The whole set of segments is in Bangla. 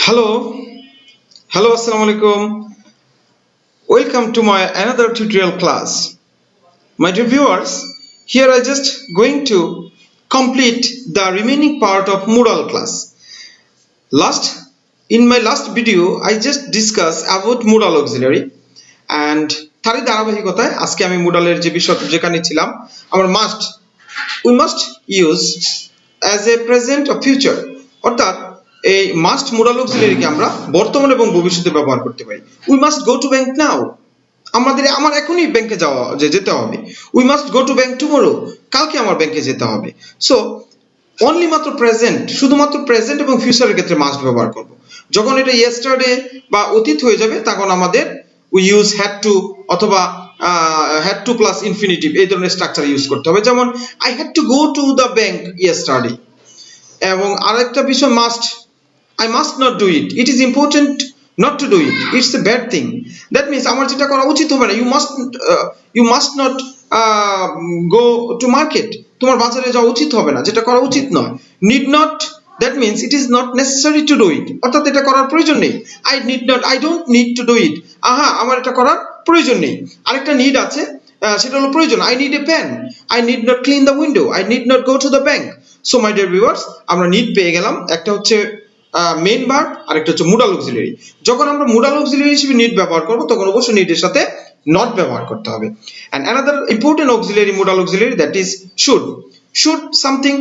Hello, assalamu alaikum. Welcome to my another tutorial class. My dear viewers, here I just going to complete the remaining part of Modal class. In my last video, I just discussed about Modal auxiliary and তারই ধারাবাহিকতায় আজকে আমি Modal-এর যে বিষয় যেখানে ছিলাম আমরা we must use as a present or future অর্থাৎ এই মাস্ট মোডাল অক্সিলারিকে আমরা বর্তমান এবং ভবিষ্যতে ব্যবহার করতে পারি। We must go to bank now, আমার এখনই ব্যাংকে যেতে হবে। We must go to bank tomorrow, কালকে আমার ব্যাংকে যেতে হবে। সো অনলি মাত্র প্রেজেন্ট, শুধুমাত্র প্রেজেন্ট এবং ফিউচারের ক্ষেত্রে মাস্ট ব্যবহার করব। যখন এটা ইয়েস্টারডে বা অতীত হয়ে যাবে তখন আমাদের উই ইউজ হ্যাড টু অথবা হ্যাড টু প্লাস ইনফিনিটিভ এই ধরনের স্ট্রাকচার ইউজ করতে হবে। যেমন I had to go to the bank yesterday. এবং আরেকটা বিষয় I must not do it. It is important not to do it. It's a bad thing. That means আমার যেটা করা উচিত হবে না। You must not go to market. তোমার বাজারে যাওয়া উচিত হবে না, যেটা করা উচিত নয়। Need not, that means it is not necessary to do it. অর্থাৎ এটা করার প্রয়োজন নেই। I don't need to do it. আমার এটা করার প্রয়োজন নেই। আরেকটা need আছে, সেটা হলো প্রয়োজন। I need a pen. I need not clean the window. I need not go to the bank. So my dear viewers, আমরা need পেয়ে গেলাম। একটা হচ্ছে মেইন ভার্ব আর একটা হচ্ছে মোডাল অক্সিলারি। যখন আমরা মোডাল অক্সিলারি হিসেবে নিড ব্যবহার করব তখন অবশ্যই নিডের সাথে নট ব্যবহার করতে হবে। and another important auxiliary modal auxiliary, that is should something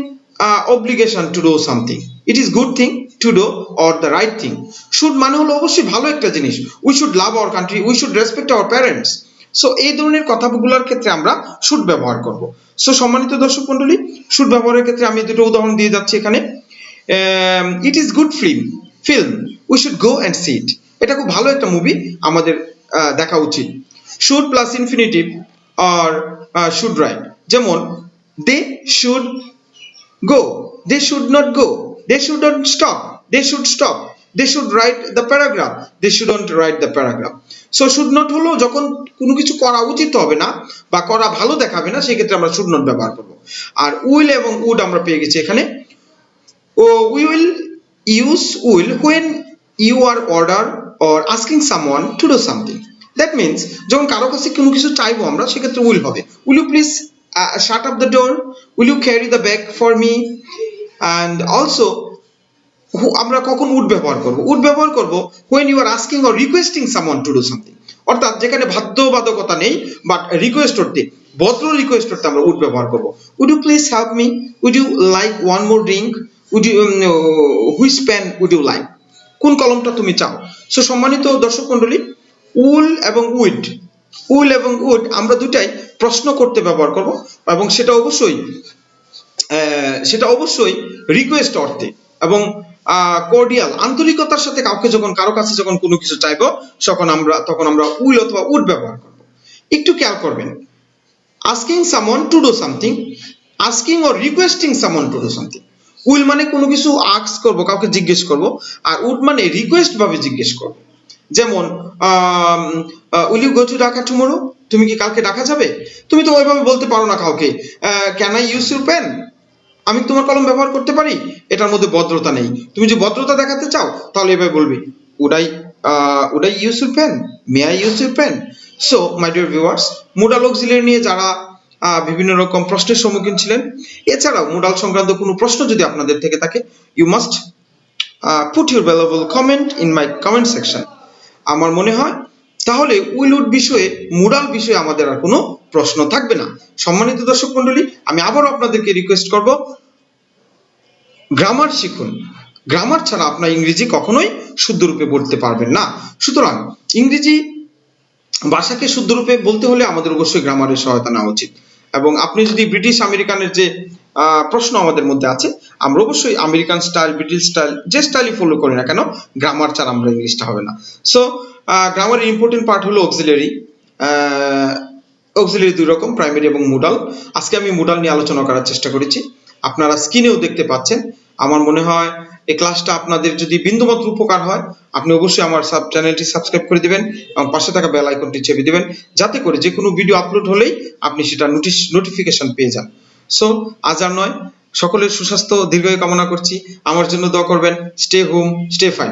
obligation to do something, it is good thing to do or the right thing. should মানে হলো অবশ্যই ভালো একটা জিনিস। we should love our country, we should respect our parents. So এই ধরনের কথাগুলোর ক্ষেত্রে আমরা should ব্যবহার করব। সো সম্মানিত দর্শক মণ্ডলী, should ব্যবহারের ক্ষেত্রে আমি দুটো উদাহরণ দিয়ে যাচ্ছি এখানে। it is good film, we should go and see it. এটা খুব ভালো একটা মুভি, আমাদের দেখা উচিত। should plus infinitive or should write, যেমন they should go, they should not go, they shouldn't stop, they should stop, they should write the paragraph, they shouldn't write the paragraph. So should not হলো যখন কোনো কিছু করা উচিত হবে না বা করা ভালো দেখাবে না, সেই ক্ষেত্রে আমরা should not ব্যবহার করব। আর will এবং would আমরা পেয়ে গেছি এখানে। We will use will when you are order or asking someone to do something. That means যখন কারো কাছে কোনো কিছু চাইবো আমরা, সেক্ষেত্রে will হবে। Will you please shut up the door? Will you carry the bag for me? And also আমরা কখন would ব্যবহার করব? would ব্যবহার করব when you are asking or requesting someone to do something. অর্থাৎ যেখানে বাধ্যবাধকতা নেই বাট রিকোয়েস্ট করতে, ভদ্র রিকোয়েস্ট করতে আমরা would ব্যবহার করব। Would you please help me? Would you like one more drink? Would you which pen would you like? কোন কলমটা তুমি চাও? সো সম্মানিত দর্শক মণ্ডলী, will এবং would আমরা দুটাই প্রশ্ন করতে ব্যবহার করব এবং সেটা অবশ্যই রিকোয়েস্ট অর্থে এবং কর্ডিয়াল আন্তরিকতার সাথে কারো কাছে যখন কোনো কিছু চাইবো তখন আমরা will অথবা would ব্যবহার করব। একটু খেয়াল করবেন, asking someone to do something, asking or requesting someone to do something. will মানে কোনো কিছু আস্ক করব, কাউকে জিজ্ঞেস করব, আর would মানে রিকোয়েস্ট ভাবে জিজ্ঞেস করব। যেমন will you go to Dhaka tomorrow? তুমি কি কালকে ঢাকা যাবে? তুমি তো ওইভাবে বলতে পারো না কাউকে can I use your pen? আমি তোমার কলম ব্যবহার করতে পারি, এটার মধ্যে ভদ্রতা নেই। তুমি যে ভদ্রতা দেখাতে চাও তাহলে এভাবে বলবি would I use your pen? May I use your pen? So my dear viewers, modal auxiliary নিয়ে যারা বিভিন্ন রকম প্রশ্নের সম্মুখীন ছিলেন, এছাড়াও মোডাল সংক্রান্ত কোনো প্রশ্ন যদি আপনাদের থেকে থাকে, you must put your valuable comment in my comment section. আমার মনে হয় তাহলে will would বিষয়ে, মোডাল বিষয়ে আমাদের আর কোনো প্রশ্ন থাকবে না। সম্মানিত দর্শক মণ্ডলী, আমি আবারও আপনাদেরকে রিকোয়েস্ট করব, গ্রামার শিখুন। গ্রামার ছাড়া আপনার ইংরেজি কখনোই শুদ্ধ রূপে বলতে পারবেন না। সুতরাং ইংরেজি ভাষাকে শুদ্ধ রূপে বলতে হলে আমাদের অবশ্যই গ্রামারের সহায়তা নেওয়া উচিত। এবং আপনি যদি ব্রিটিশ আমেরিকানের যে প্রশ্ন আমাদের মধ্যে আছে, আমরা অবশ্যই আমেরিকান স্টাইল, ব্রিটিশ স্টাইল, যে স্টাইলই ফলো করি না কেন, গ্রামার ছাড়া আমরা ইংলিশটা হবে না। সো গ্রামারের ইম্পর্টেন্ট পার্ট হলো অক্সিলারি দুই রকম, প্রাইমারি এবং মোডাল। আজকে আমি মোডাল নিয়ে আলোচনা করার চেষ্টা করেছি, আপনারা স্ক্রিনেও দেখতে পাচ্ছেন। আমার মনে হয় এই ক্লাসটা আপনাদের যদি বিন্দুমাত্র উপকার হয়, আপনি অবশ্যই আমার চ্যানেলটি সাবস্ক্রাইব করে দিবেন এবং পাশে থাকা বেল আইকনটি চেপে দিবেন, যাতে করে যে কোনো ভিডিও আপলোড হলেই আপনি সেটা নোটিফিকেশন পেয়ে যান। সো আজ আর নয়, সকলের সুস্বাস্থ্য দীর্ঘায়ু কামনা করছি। আমার জন্য দোয়া করবেন। Stay home, stay fine.